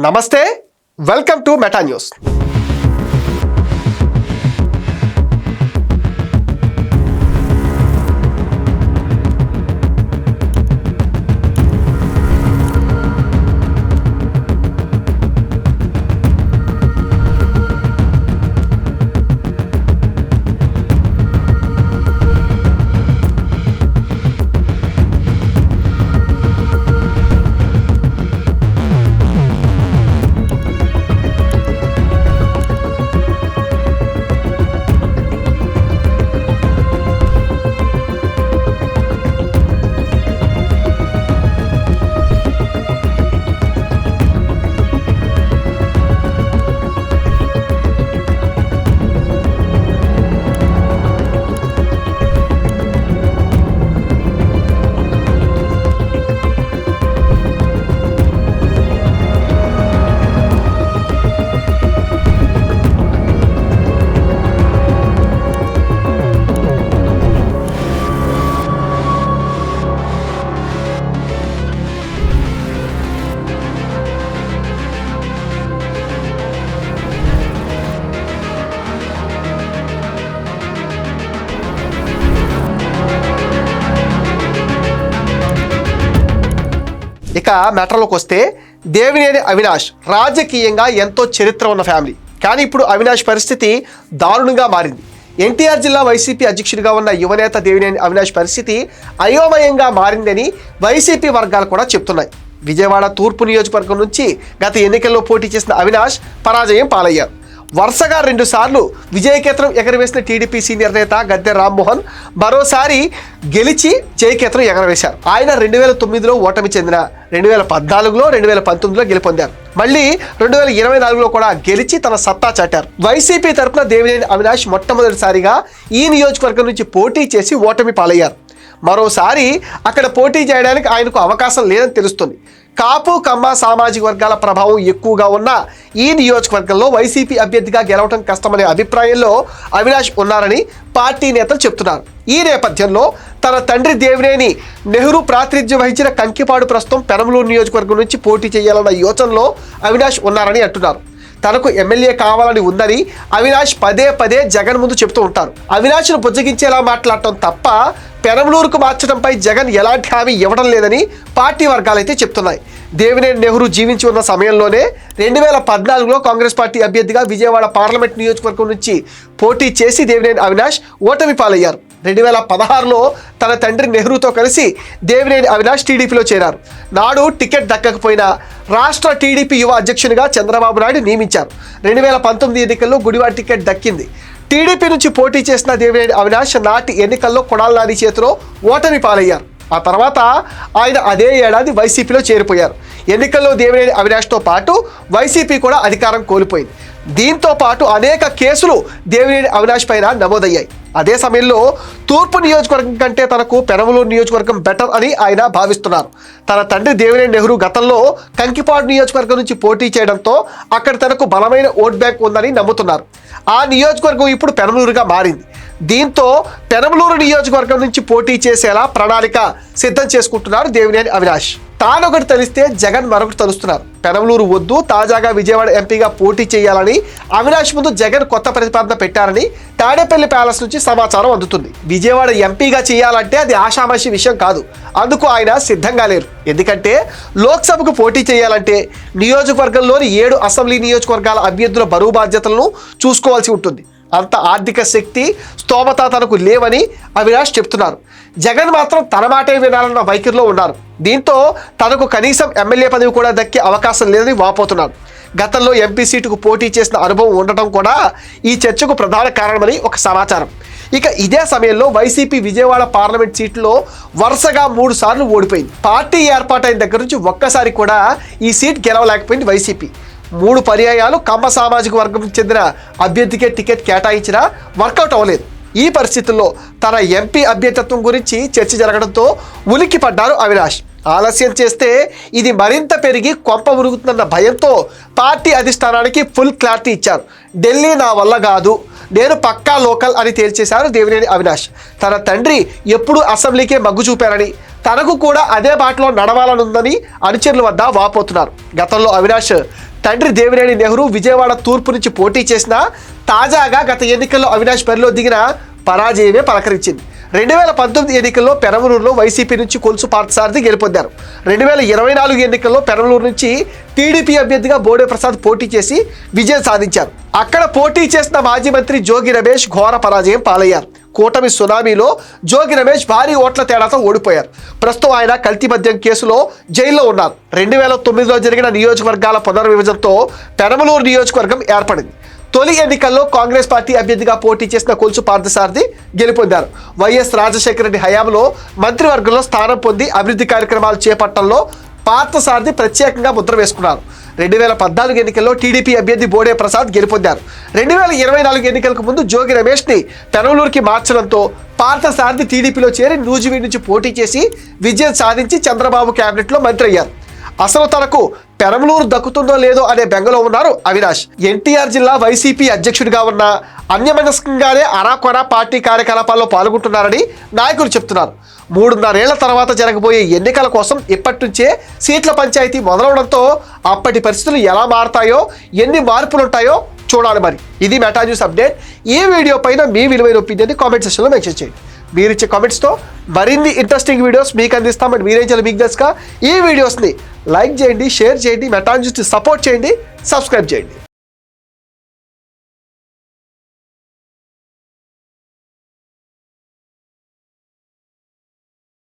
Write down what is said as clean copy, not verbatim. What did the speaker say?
నమస్తే, welcome to meta news. ఇక మ్యాటర్లోకి వస్తే, దేవినేని అవినాష్ రాజకీయంగా ఎంతో చరిత్ర ఉన్న ఫ్యామిలీ. కానీ ఇప్పుడు అవినాష్ పరిస్థితి దారుణంగా మారింది. ఎన్టీఆర్ జిల్లా వైసీపీ అధ్యక్షుడిగా ఉన్న యువనేత దేవినేని అవినాష్ పరిస్థితి అయోమయంగా మారిందని వైసీపీ వర్గాలు కూడా చెప్తున్నాయి. విజయవాడ తూర్పు నియోజకవర్గం నుంచి గత ఎన్నికల్లో పోటీ చేసిన అవినాష్ పరాజయం పాలయ్యారు. వరుసగా 2 సార్లు విజయకేతనం ఎగరవేసిన టీడీపీ సీనియర్ నేత గద్దె రామ్మోహన్ మరోసారి గెలిచి జయకేతనం ఎగరవేశారు. ఆయన 2009లో ఓటమి చెందిన 2014లో 2019లో గెలుపొందారు. మళ్ళీ 2024లో కూడా గెలిచి తన సత్తా చాటారు. వైసీపీ తరఫున దేవినేని అవినాష్ మొట్టమొదటిసారిగా ఈ నియోజకవర్గం నుంచి పోటీ చేసి ఓటమి పాలయ్యారు. మరోసారి అక్కడ పోటీ చేయడానికి ఆయనకు అవకాశం లేదని తెలుస్తుంది. కాపు కమ్మ సామాజిక వర్గాల ప్రభావం ఎక్కువగా ఉన్న ఈ నియోజకవర్గంలో వైసీపీ అభ్యర్థిగా గెలవడం కష్టమనే అభిప్రాయంలో అవినాష్ ఉన్నారని పార్టీ నేతలు చెప్తున్నారు. ఈ నేపథ్యంలో తన తండ్రి దేవినేని నెహ్రూ ప్రాతినిధ్యం వహించిన కంకిపాడు ప్రస్తుతం పెనమలూరు నియోజకవర్గం నుంచి పోటీ చేయాలన్న యోచనలో అవినాష్ ఉన్నారని అంటున్నారు. తనకు ఎమ్మెల్యే కావాలని ఉందని అవినాష్ పదే జగన్ ముందు చెప్తూ ఉంటారు. అవినాష్ను బుజ్జగించేలా మాట్లాడటం తప్ప పెనమలూరుకు మార్చడంపై జగన్ ఎలాంటి హామీ ఇవ్వడం లేదని పార్టీ వర్గాలైతే చెప్తున్నాయి. దేవినేని నెహ్రూ జీవించి ఉన్న సమయంలోనే 2014లో కాంగ్రెస్ పార్టీ అభ్యర్థిగా విజయవాడ పార్లమెంట్ నియోజకవర్గం నుంచి పోటీ చేసి దేవినేని అవినాష్ ఓటమి పాలయ్యారు. 2016లో తన తండ్రి నెహ్రూతో కలిసి దేవినేని అవినాష్ టీడీపీలో చేరారు. నాడు టికెట్ దక్కకపోయినా రాష్ట్ర టీడీపీ యువ అధ్యక్షునిగా చంద్రబాబు నాయుడు నియమించారు. 2019 ఎన్నికల్లో గుడివాడ టికెట్ దక్కింది. టీడీపీ నుంచి పోటీ చేసిన దేవినేని అవినాష్ నాటి ఎన్నికల్లో కొడాలి నాని చేతిలో ఓటమి పాలయ్యారు. ఆ తర్వాత ఆయన అదే ఏడాది వైసీపీలో చేరిపోయారు. ఎన్నికల్లో దేవినేని అవినాష్తో పాటు వైసీపీ కూడా అధికారం కోల్పోయింది. దీంతో పాటు అనేక కేసులు దేవినేని అవినాష్ పైన నమోదయ్యాయి. అదే సమయంలో తూర్పు నియోజకవర్గం కంటే తనకు పెనమలూరు నియోజకవర్గం బెటర్ అని ఆయన భావిస్తున్నారు. తన తండ్రి దేవినేని నెహ్రూ గతంలో కంకిపాడు నియోజకవర్గం నుంచి పోటీ చేయడంతో అక్కడ తనకు బలమైన ఓట్ బ్యాంక్ ఉందని నమ్ముతున్నారు. ఆ నియోజకవర్గం ఇప్పుడు పెనమలూరుగా మారింది. దీంతో పెనమలూరు నియోజకవర్గం నుంచి పోటీ చేసేలా ప్రణాళిక సిద్ధం చేసుకుంటున్నారు దేవినేని అవినాష్. తానొకటి తెలిస్తే జగన్ మరొకటి తలుస్తున్నారు. పెనమలూరు వద్దు, తాజాగా విజయవాడ ఎంపీగా పోటీ చేయాలని అవినాష్ ముందు జగన్ కొత్త ప్రతిపాదన పెట్టారని తాడేపల్లి ప్యాలెస్ నుంచి సమాచారం అందుతుంది. విజయవాడ ఎంపీగా చేయాలంటే అది ఆషామాషి విషయం కాదు. అందుకు ఆయన సిద్ధంగా లేరు. ఎందుకంటే లోక్సభకు పోటీ చేయాలంటే నియోజకవర్గంలోని 7 అసెంబ్లీ నియోజకవర్గాల అభ్యర్థుల బరువు బాధ్యతలను చూసుకోవాల్సి ఉంటుంది. అంత ఆర్థిక శక్తి స్తోమత తనకు లేవని అవినాష్ చెప్తున్నారు. జగన్ మాత్రం తన మాటే వినాలన్న వైఖరిలో ఉన్నారు. దీంతో తనకు కనీసం ఎమ్మెల్యే పదవి కూడా దక్కే అవకాశం లేదని వాపోతున్నారు. గతంలో ఎంపీ సీటుకు పోటీ చేసిన అనుభవం ఉండటం కూడా ఈ చర్చకు ప్రధాన కారణమని ఒక సమాచారం. ఇక ఇదే సమయంలో వైసీపీ విజయవాడ పార్లమెంట్ సీట్లో వరుసగా 3 సార్లు ఓడిపోయింది. పార్టీ ఏర్పాటైన దగ్గర నుంచి ఒక్కసారి కూడా ఈ సీట్ గెలవలేకపోయింది వైసీపీ. 3 పర్యాయాలు కమ్మ సామాజిక వర్గం చెందిన అభ్యర్థికే టికెట్ కేటాయించినా వర్కౌట్ అవ్వలేదు. ఈ పరిస్థితుల్లో తన ఎంపీ అభ్యర్థిత్వం గురించి చర్చ జరగడంతో ఉలిక్కి పడ్డారు అవినాష్. ఆలస్యం చేస్తే ఇది మరింత పెరిగి కొంప మురుగుతుందన్న భయంతో పార్టీ అధిష్టానానికి ఫుల్ క్లారిటీ ఇచ్చారు. ఢిల్లీ నా వల్ల కాదు, నేను పక్కా లోకల్ అని తేల్చేశారు దేవినేని అవినాష్. తన తండ్రి ఎప్పుడూ అసెంబ్లీకే మగ్గు చూపారని, తనకు కూడా అదే బాటలో నడవాలనుందని అనుచరుల వద్ద వాపోతున్నారు. గతంలో అవినాష్ తండ్రి దేవినేని నెహ్రూ విజయవాడ తూర్పు నుంచి పోటీ చేసినా తాజాగా గత ఎన్నికల్లో అవినాష్ బరిలో దిగిన పరాజయమే పలకరించింది. 2019 ఎన్నికల్లో పెనమలూరులో వైసీపీ నుంచి కొలుసు పార్థసారథి గెలుపొందారు. 2024 ఎన్నికల్లో పెనమలూరు నుంచి టీడీపీ అభ్యర్థిగా బోడే ప్రసాద్ పోటీ చేసి విజయం సాధించారు. అక్కడ పోటీ చేసిన మాజీ మంత్రి జోగి రమేష్ ఘోర పరాజయం పాలయ్యారు. కూటమి సునామీలో జోగి రమేష్ భారీ ఓట్ల తేడాతో ఓడిపోయారు. ప్రస్తుతం ఆయన కల్తీ మద్యం కేసులో జైల్లో ఉన్నారు. 2009లో జరిగిన నియోజకవర్గాల పునర్విభజనతో పెనమలూరు నియోజకవర్గం ఏర్పడింది. తొలి ఎన్నికల్లో కాంగ్రెస్ పార్టీ అభ్యర్థిగా పోటీ చేసిన కొలుసు పార్థసారథి గెలుపొందారు. వైఎస్ రాజశేఖర రెడ్డి హయాంలో మంత్రివర్గంలో స్థానం పొంది అభివృద్ధి కార్యక్రమాలు చేపట్టడంలో పార్థసారథి ప్రత్యేకంగా ముద్ర వేసుకున్నారు. 2014 ఎన్నికల్లో టీడీపీ అభ్యర్థి బోడే ప్రసాద్ గెలుపొందారు. 2024 ఎన్నికలకు ముందు జోగి రమేష్ని పెనమలూరుకి మార్చడంతో పార్థసారథి టీడీపీలో చేరి నూజివీడు నుంచి పోటీ చేసి విజయం సాధించి చంద్రబాబు కేబినెట్లో మంత్రి అయ్యారు. అసలు తనకు పెనమలూరు దక్కుతుందో లేదో అనే బెంగలో ఉన్నారు అవినాష్. ఎన్టీఆర్ జిల్లా వైసీపీ అధ్యక్షుడిగా ఉన్న అన్యమనస్కంగానే అరాకొరా పార్టీ కార్యకలాపాల్లో పాల్గొంటున్నారని నాయకులు చెప్తున్నారు. 3.5 ఏళ్ల తర్వాత జరగబోయే ఎన్నికల కోసం ఇప్పటి నుంచే సీట్ల పంచాయతీ మొదలవడంతో అప్పటి పరిస్థితులు ఎలా మారతాయో, ఎన్ని మార్పులు ఉంటాయో చూడాలి. మరి ఇది మెటా న్యూస్ అప్డేట్. ఈ వీడియో పైన మీ విలువైన ఒపీనియన్ని కామెంట్ సెక్షన్లో మెన్షన్ చేయండి. మీరు ఇచ్చే కామెంట్స్తో మరిన్ని ఇంట్రెస్టింగ్ వీడియోస్ మీకు అందిస్తాం. అండ్ మీరేం చేయాలి, మీకు తెలుసుగా ఈ వీడియోస్ని లైక్ చేయండి, షేర్ చేయండి, మెటా న్యూస్ని సపోర్ట్ చేయండి, సబ్స్క్రైబ్ చేయండి.